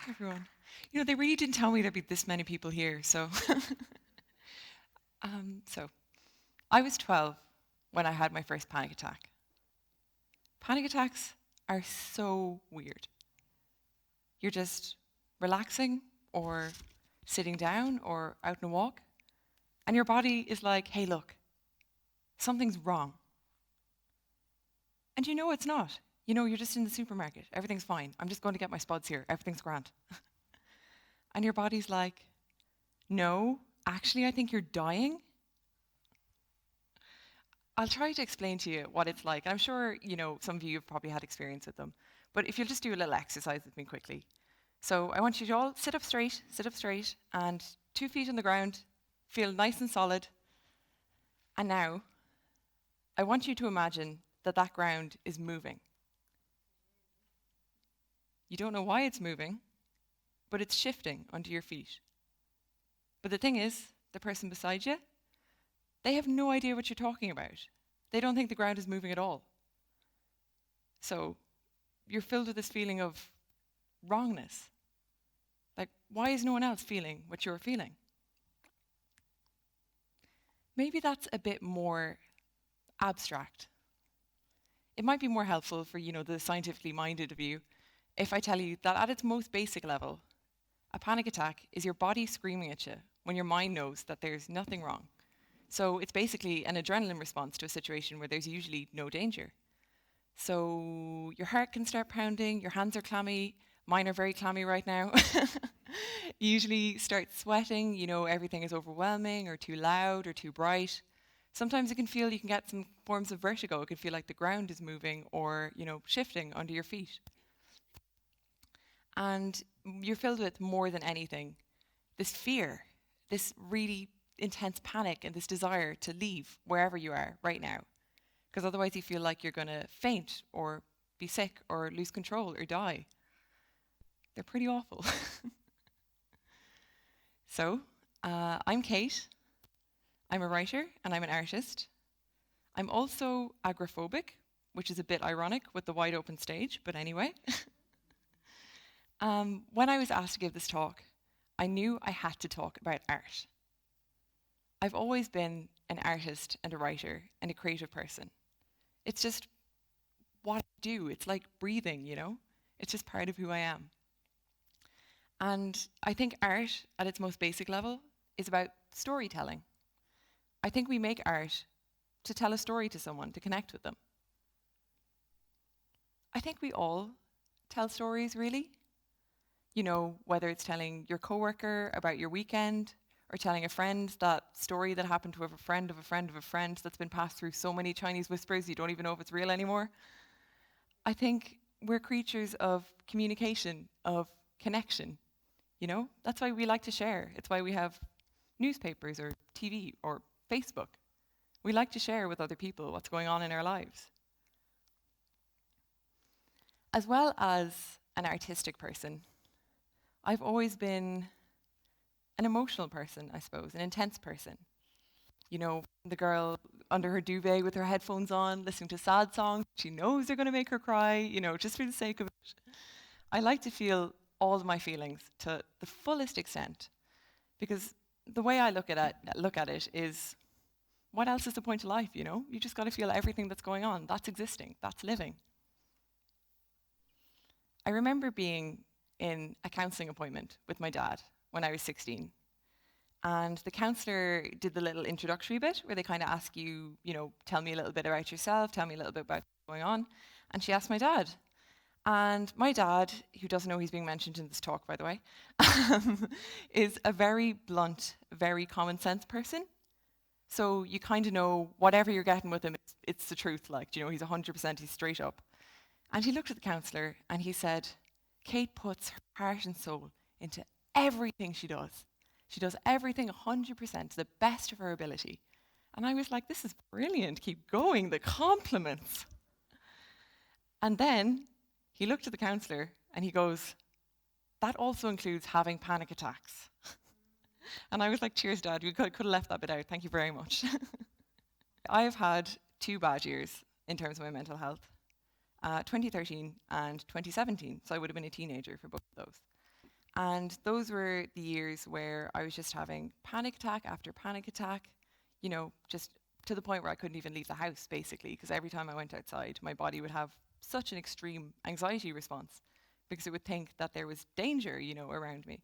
everyone. They really didn't tell me there'd be this many people here, so. So, I was 12 when I had my first panic attack. Panic attacks are so weird. You're just relaxing or sitting down or out on a walk, and your body is like, hey, look, something's wrong. And it's not. You're just in the supermarket. Everything's fine. I'm just going to get my spuds here. Everything's grand. And your body's like, no, actually, I think you're dying. I'll try to explain to you what it's like. And I'm sure, some of you have probably had experience with them. But if you'll just do a little exercise with me quickly. So I want you to all sit up straight, and 2 feet on the ground, feel nice and solid. And now, I want you to imagine that ground is moving. You don't know why it's moving, but it's shifting under your feet. But the thing is, the person beside you, they have no idea what you're talking about. They don't think the ground is moving at all. So you're filled with this feeling of wrongness. Like, why is no one else feeling what you're feeling? Maybe that's a bit more abstract. It might be more helpful for, the scientifically minded of you if I tell you that at its most basic level, a panic attack is your body screaming at you when your mind knows that there's nothing wrong. So it's basically an adrenaline response to a situation where there's usually no danger. So your heart can start pounding, your hands are clammy, mine are very clammy right now. You usually start sweating, everything is overwhelming or too loud or too bright. Sometimes you can get some forms of vertigo. It can feel like the ground is moving or, shifting under your feet. And you're filled with, more than anything, this fear, this really intense panic and this desire to leave wherever you are right now. Because otherwise you feel like you're going to faint or be sick or lose control or die. They're pretty awful. So, I'm Kate. I'm a writer and I'm an artist. I'm also agoraphobic, which is a bit ironic with the wide open stage, but anyway. When I was asked to give this talk, I knew I had to talk about art. I've always been an artist and a writer and a creative person. It's just what I do. It's like breathing, It's just part of who I am. And I think art, at its most basic level, is about storytelling. I think we make art to tell a story to someone, to connect with them. I think we all tell stories, really. Whether it's telling your coworker about your weekend, or telling a friend that story that happened to a friend of a friend of a friend that's been passed through so many Chinese whispers you don't even know if it's real anymore. I think we're creatures of communication, of connection. That's why we like to share. It's why we have newspapers or TV or Facebook. We like to share with other people what's going on in our lives. As well as an artistic person, I've always been an emotional person, I suppose, an intense person. The girl under her duvet with her headphones on, listening to sad songs. She knows they're going to make her cry, just for the sake of it. I like to feel all of my feelings to the fullest extent, because the way I look at it is, what else is the point of life, You just got to feel everything that's going on. That's existing. That's living. I remember being in a counselling appointment with my dad when I was 16. And the counsellor did the little introductory bit where they kind of ask you, tell me a little bit about yourself, tell me a little bit about what's going on. And she asked my dad. And my dad, who doesn't know he's being mentioned in this talk, by the way, is a very blunt, very common sense person. So you kind of know whatever you're getting with him, it's the truth. He's 100%, he's straight up. And he looked at the counsellor and he said, Kate puts her heart and soul into everything she does. She does everything 100% to the best of her ability. And I was like, this is brilliant. Keep going, the compliments. And then he looked at the counsellor and he goes, that also includes having panic attacks. And I was like, cheers, Dad. We could have left that bit out. Thank you very much. I've had 2 bad years in terms of my mental health, 2013 and 2017. So I would have been a teenager for both of those. And those were the years where I was just having panic attack after panic attack, just to the point where I couldn't even leave the house, basically, because every time I went outside, my body would have such an extreme anxiety response because it would think that there was danger, around me.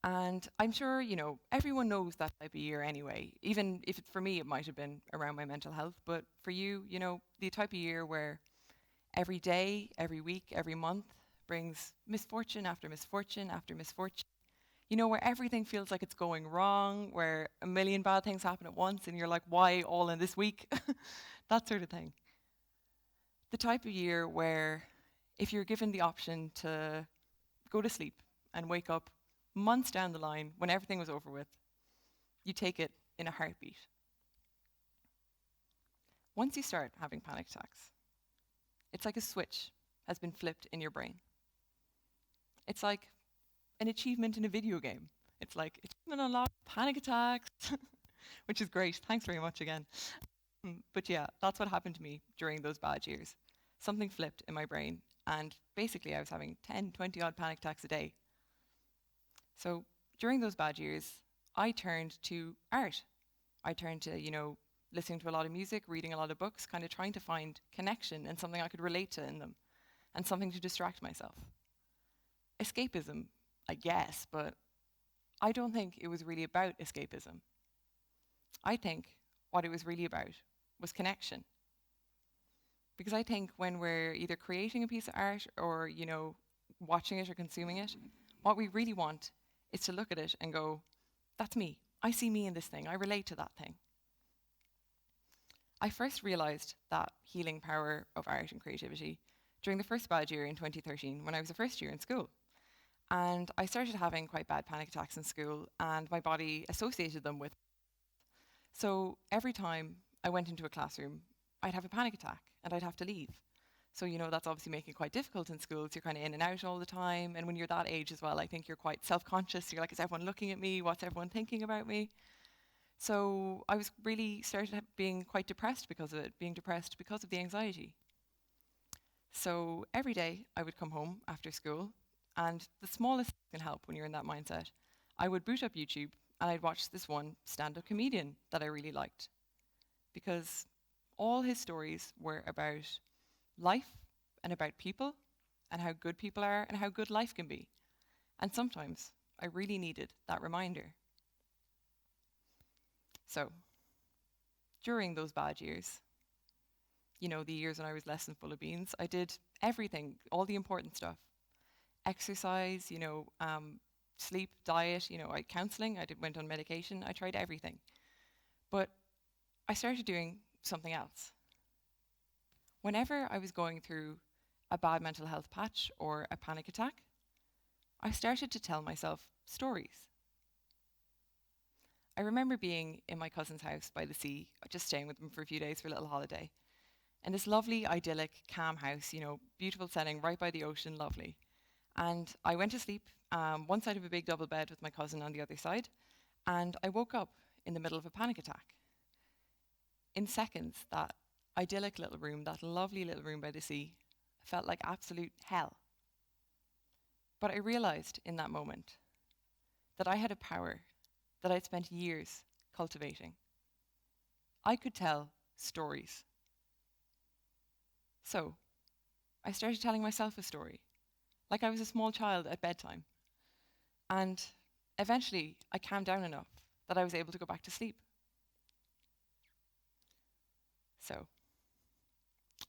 And I'm sure, everyone knows that type of year anyway, even if for me it might have been around my mental health, but for you, the type of year where every day, every week, every month brings misfortune after misfortune after misfortune. Where everything feels like it's going wrong, where a million bad things happen at once, and you're like, why all in this week? That sort of thing. The type of year where if you're given the option to go to sleep and wake up months down the line when everything was over with, you take it in a heartbeat. Once you start having panic attacks, it's like a switch has been flipped in your brain. It's like an achievement in a video game. It's like achievement unlocked, panic attacks, which is great. Thanks very much again. But yeah, that's what happened to me during those bad years. Something flipped in my brain, and basically I was having 10, 20 odd panic attacks a day. So during those bad years, I turned to art. I turned to, listening to a lot of music, reading a lot of books, kind of trying to find connection and something I could relate to in them, and something to distract myself. Escapism, I guess, but I don't think it was really about escapism. I think what it was really about was connection. Because I think when we're either creating a piece of art or, watching it or consuming it, what we really want is to look at it and go, that's me. I see me in this thing. I relate to that thing. I first realized that healing power of art and creativity during the first bad year in 2013 when I was a first year in school. And I started having quite bad panic attacks in school, and my body associated them with. So every time I went into a classroom, I'd have a panic attack and I'd have to leave. So, that's obviously making it quite difficult in schools. You're kind of in and out all the time. And when you're that age as well, I think you're quite self-conscious. You're like, is everyone looking at me? What's everyone thinking about me? So I was really started being quite depressed because of it, being depressed because of the anxiety. So every day I would come home after school, and the smallest thing can help when you're in that mindset. I would boot up YouTube and I'd watch this one stand-up comedian that I really liked, because all his stories were about life and about people and how good people are and how good life can be. And sometimes I really needed that reminder. So during those bad years, the years when I was less than full of beans, I did everything, all the important stuff. Exercise, sleep, diet, I counseling, went on medication, I tried everything. But I started doing something else. Whenever I was going through a bad mental health patch or a panic attack, I started to tell myself stories. I remember being in my cousin's house by the sea, just staying with them for a few days for a little holiday. And this lovely, idyllic, calm house, beautiful setting, right by the ocean, lovely. And I went to sleep, one side of a big double bed with my cousin on the other side, and I woke up in the middle of a panic attack. In seconds, that idyllic little room, that lovely little room by the sea, felt like absolute hell. But I realized in that moment that I had a power that I'd spent years cultivating. I could tell stories. So I started telling myself a story, like I was a small child at bedtime. And eventually I calmed down enough that I was able to go back to sleep. So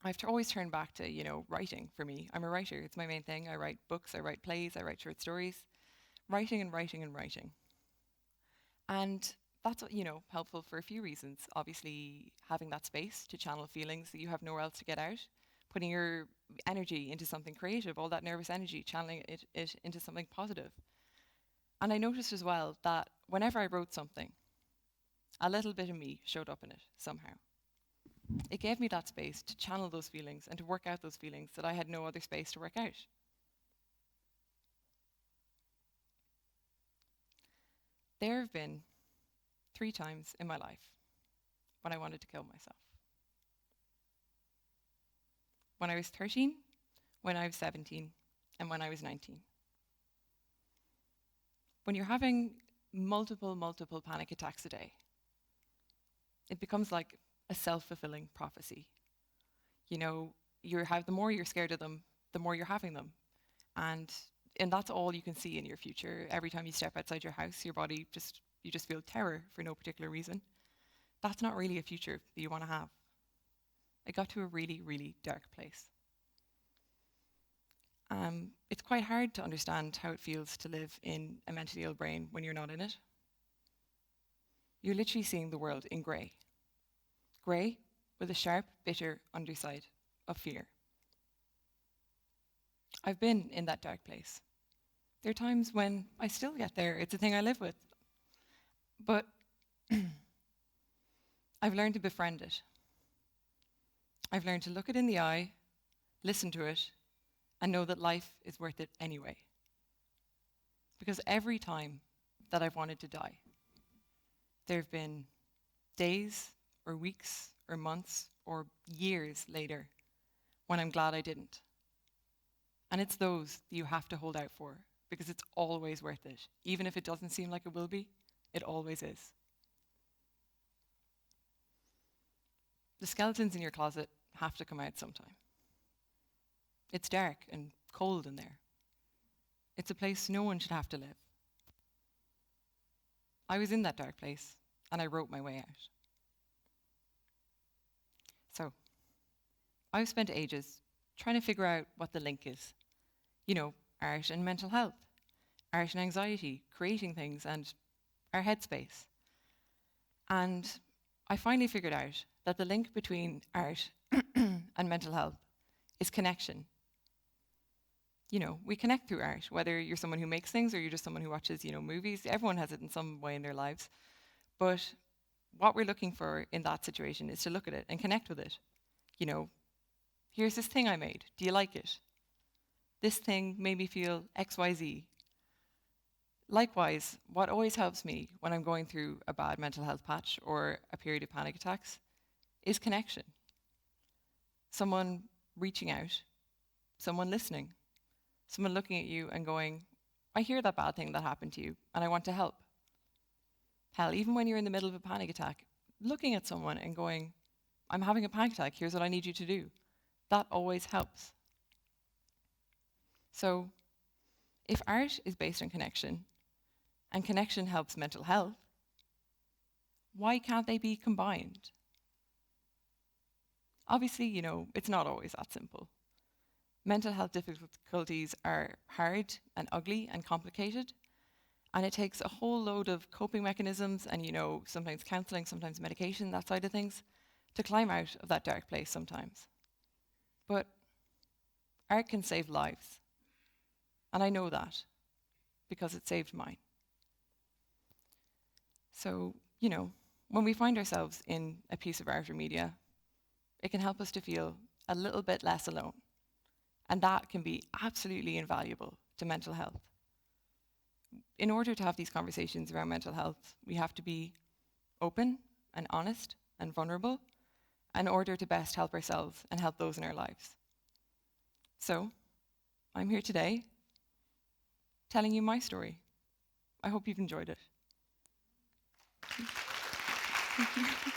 I've always turned back to, writing for me. I'm a writer. It's my main thing. I write books, I write plays, I write short stories. Writing and writing and writing. And that's, helpful for a few reasons. Obviously, having that space to channel feelings that you have nowhere else to get out. Putting your energy into something creative, all that nervous energy, channeling it into something positive. And I noticed as well that whenever I wrote something, a little bit of me showed up in it somehow. It gave me that space to channel those feelings and to work out those feelings that I had no other space to work out. There have been 3 times in my life when I wanted to kill myself. When I was 13, when I was 17, and when I was 19. when you're having multiple panic attacks a day, it becomes like a self-fulfilling prophecy. You know, the more you're scared of them, the more you're having them. And that's all you can see in your future. Every time you step outside your house, your body you just feel terror for no particular reason. That's not really a future that you want to have. It got to a really dark place. It's quite hard to understand how it feels to live in a mentally ill brain when you're not in it. You're literally seeing the world in grey. Grey with a sharp, bitter underside of fear. I've been in that dark place. There are times when I still get there. It's a thing I live with. But I've learned to befriend it. I've learned to look it in the eye, listen to it, and know that life is worth it anyway. Because every time that I've wanted to die, there have been days or weeks or months or years later when I'm glad I didn't. And it's those that you have to hold out for, because it's always worth it. Even if it doesn't seem like it will be, it always is. The skeletons in your closet have to come out sometime. It's dark and cold in there. It's a place no one should have to live. I was in that dark place, and I wrote my way out. So, I've spent ages trying to figure out what the link is. You know, art and mental health, art and anxiety, creating things, and our headspace. And I finally figured out that the link between art and mental health is connection. You know, we connect through art, whether you're someone who makes things or you're just someone who watches, movies. Everyone has it in some way in their lives. But what we're looking for in that situation is to look at it and connect with it. You know, here's this thing I made. Do you like it? This thing made me feel XYZ. Likewise, what always helps me when I'm going through a bad mental health patch or a period of panic attacks is connection. Someone reaching out, someone listening, someone looking at you and going, I hear that bad thing that happened to you and I want to help. Hell, even when you're in the middle of a panic attack, looking at someone and going, I'm having a panic attack, here's what I need you to do. That always helps. So, if art is based on connection, and connection helps mental health, why can't they be combined? Obviously, it's not always that simple. Mental health difficulties are hard and ugly and complicated, and it takes a whole load of coping mechanisms and, sometimes counseling, sometimes medication, that side of things, to climb out of that dark place sometimes. But art can save lives. And I know that because it saved mine. So, when we find ourselves in a piece of art or media, it can help us to feel a little bit less alone. And that can be absolutely invaluable to mental health. In order to have these conversations around mental health, we have to be open and honest and vulnerable in order to best help ourselves and help those in our lives. So, I'm here today telling you my story. I hope you've enjoyed it. Thank you.